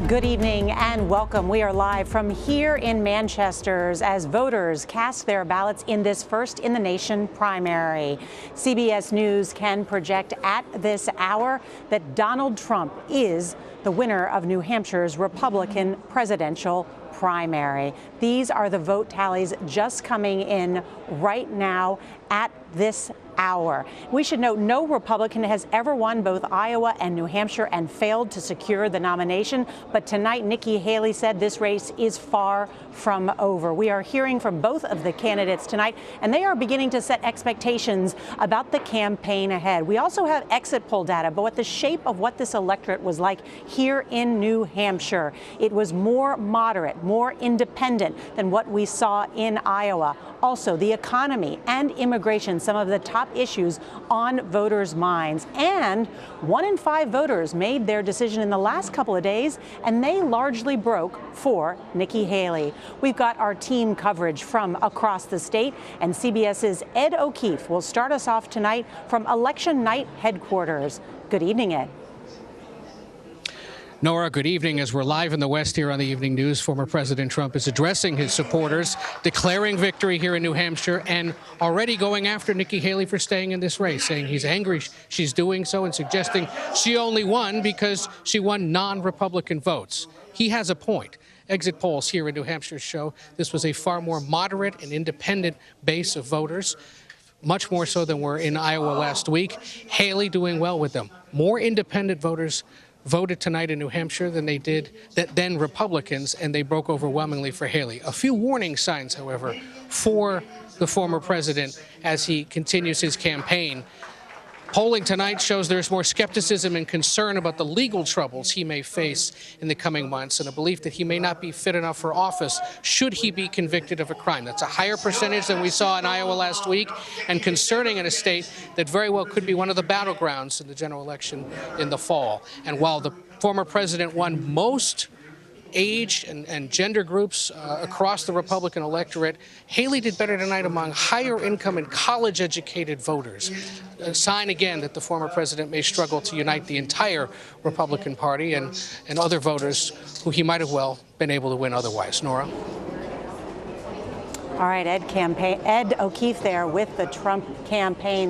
Good evening and welcome. We are live from here in Manchester as voters cast their ballots in this first in the nation primary. CBS News can project at this hour that Donald Trump is the winner of New Hampshire's Republican presidential primary. These are the vote tallies just coming in right now at this hour. We should note no Republican has ever won both Iowa and New Hampshire and failed to secure the nomination. But tonight, Nikki Haley said this race is far from over. We are hearing from both of the candidates tonight, and they are beginning to set expectations about the campaign ahead. We also have exit poll data, but what the shape of what this electorate was like here in New Hampshire. It was more moderate, more independent than what we saw in Iowa. Also, the economy and immigration, some of the top issues on voters' minds. And 1 in 5 voters made their decision in the last couple of days, and they largely broke for Nikki Haley. We've got our team coverage from across the state, and CBS's Ed O'Keefe will start us off tonight from election night headquarters. Good evening, Ed. Nora, good evening. As we're live in the West here on the Evening News, former President Trump is addressing his supporters, declaring victory here in New Hampshire, and already going after Nikki Haley for staying in this race, saying he's angry she's doing so and suggesting she only won because she won non-Republican votes. He has a point. Exit polls here in New Hampshire show this was a far more moderate and independent base of voters, much more so than were in Iowa last week. Haley doing well with them. More independent voters voted tonight in New Hampshire than Republicans, and they broke overwhelmingly for Haley. A few warning signs, however, for the former president as he continues his campaign. Polling tonight shows there's more skepticism and concern about the legal troubles he may face in the coming months, and a belief that he may not be fit enough for office should he be convicted of a crime. That's a higher percentage than we saw in Iowa last week, and concerning in a state that very well could be one of the battlegrounds in the general election in the fall. And while the former president won most age and gender groups across the Republican electorate, Haley did better tonight among higher income and college-educated voters. A sign again that the former president may struggle to unite the entire Republican Party and other voters who he might have well been able to win otherwise. Nora? All right, Ed O'Keefe there with the Trump campaign.